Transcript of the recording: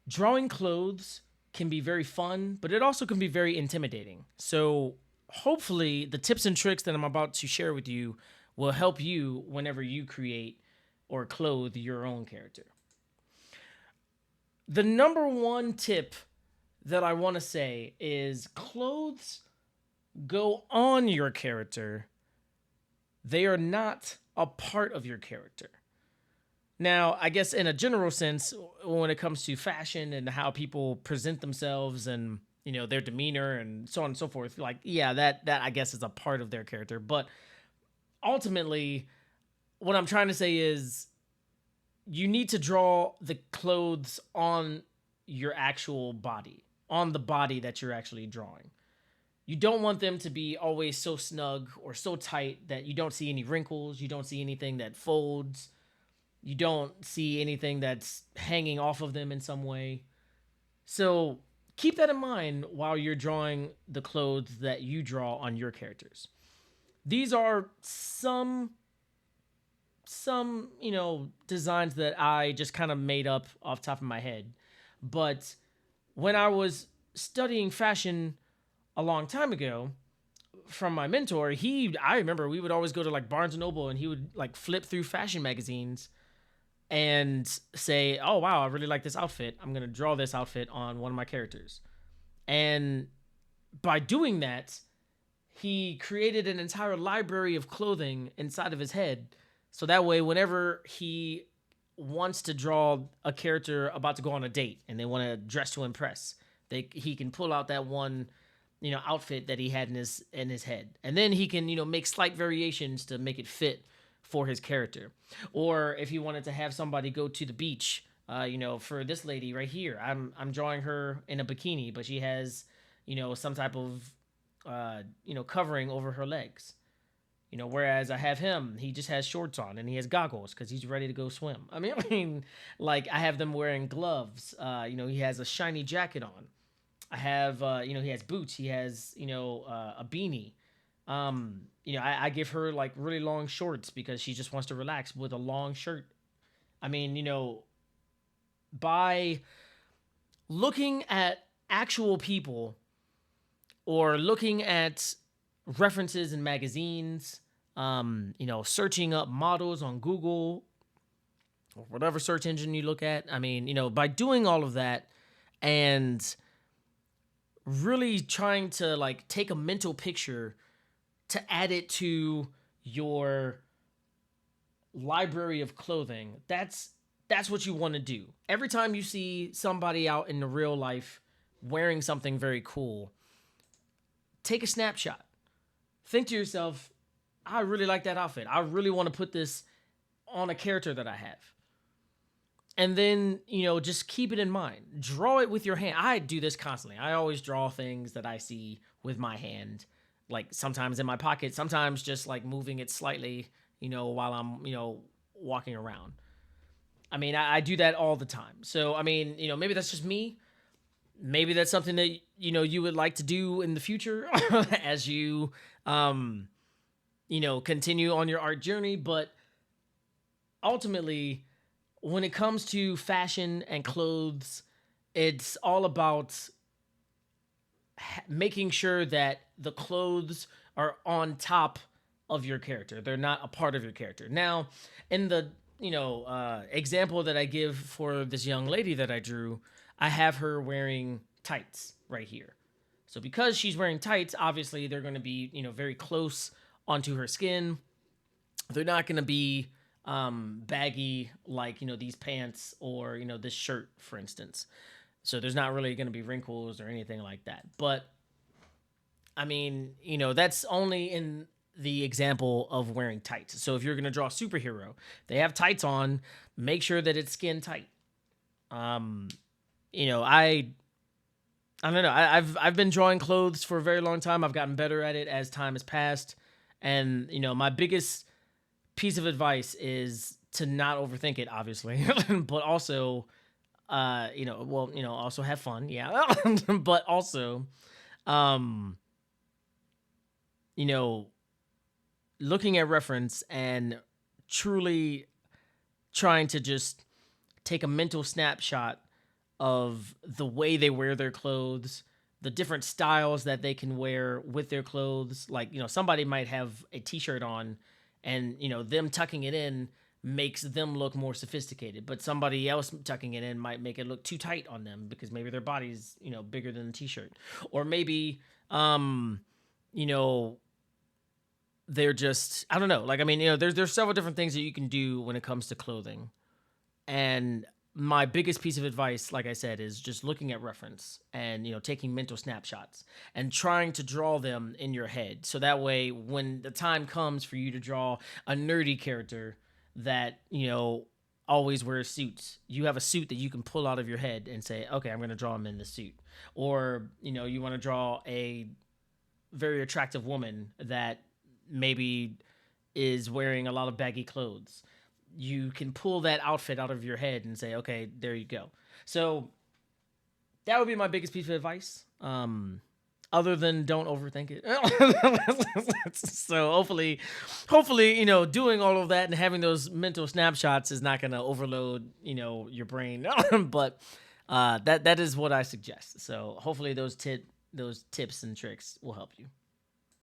Drawing clothes can be very fun, but it also can be very intimidating. So, hopefully, the tips and tricks that I'm about to share with you will help you whenever you create or clothe your own character. The number one tip that I want to say is clothes go on your character, they are not a part of your character. Now, I guess in a general sense, when it comes to fashion and how people present themselves and their demeanor and so on and so forth, like yeah, that I guess is a part of their character. But ultimately, what I'm trying to say is you need to draw the clothes on your actual body, on the body that you're actually drawing. You don't want them to be always so snug or so tight that you don't see any wrinkles, you don't see anything that folds, you don't see anything that's hanging off of them in some way. So keep that in mind while you're drawing the clothes that you draw on your characters. These are some designs that I just kind of made up off the top of my head. But when I was studying fashion a long time ago from my mentor, I remember we would always go to like Barnes and Noble and he would like flip through fashion magazines and say, "Oh wow, I really like this outfit. I'm going to draw this outfit on one of my characters." And by doing that, he created an entire library of clothing inside of his head. So that way, whenever he wants to draw a character about to go on a date and they want to dress to impress, he can pull out that one, outfit that he had in his head, and then he can make slight variations to make it fit for his character. Or if he wanted to have somebody go to the beach, for this lady right here, I'm drawing her in a bikini, but she has some type of covering over her legs. Whereas I have him, he just has shorts on and he has goggles because he's ready to go swim. I mean, like I have them wearing gloves. He has a shiny jacket on. I have, he has boots. He has, a beanie. I give her like really long shorts because she just wants to relax with a long shirt. I mean, by looking at actual people or looking at references in magazines, searching up models on Google or whatever search engine you look at. I mean, by doing all of that and really trying to like take a mental picture to add it to your library of clothing, that's what you want to do. Every time you see somebody out in the real life wearing something very cool, take a snapshot. Think to yourself, I really like that outfit. I really want to put this on a character that I have. And then, just keep it in mind. Draw it with your hand. I do this constantly. I always draw things that I see with my hand, like sometimes in my pocket, sometimes just like moving it slightly, while I'm, walking around. I mean, I do that all the time. So, I mean, maybe that's just me. Maybe that's something that, you would like to do in the future as you, continue on your art journey. But ultimately, when it comes to fashion and clothes, it's all about making sure that the clothes are on top of your character. They're not a part of your character. Now, in the example that I give for this young lady that I drew, I have her wearing tights right here. So because she's wearing tights, obviously they're going to be very close onto her skin. They're not going to be baggy like these pants or this shirt, for instance. So there's not really going to be wrinkles or anything like that. But I mean, that's only in the example of wearing tights. So if you're going to draw a superhero, they have tights on, make sure that it's skin tight. Um, I don't know. I've been drawing clothes for a very long time. I've gotten better at it as time has passed. And, my biggest piece of advice is to not overthink it, obviously, but also, also have fun. Yeah. But also, um, you know, looking at reference and truly trying to just take a mental snapshot of the way they wear their clothes, the different styles that they can wear with their clothes. Like, somebody might have a t-shirt on and, them tucking it in makes them look more sophisticated, but somebody else tucking it in might make it look too tight on them because maybe their body's, bigger than the t-shirt. Or maybe you know, they're just, I don't know. Like, I mean, there's several different things that you can do when it comes to clothing. And my biggest piece of advice, like I said, is just looking at reference and, taking mental snapshots and trying to draw them in your head. So that way, when the time comes for you to draw a nerdy character that, always wears suits, you have a suit that you can pull out of your head and say, okay, I'm going to draw him in this suit. Or, you want to draw a very attractive woman that maybe is wearing a lot of baggy clothes. You can pull that outfit out of your head and say, okay, there you go. So that would be my biggest piece of advice. Other than don't overthink it. So hopefully, doing all of that and having those mental snapshots is not going to overload, your brain. But that is what I suggest. So hopefully those tips and tricks will help you.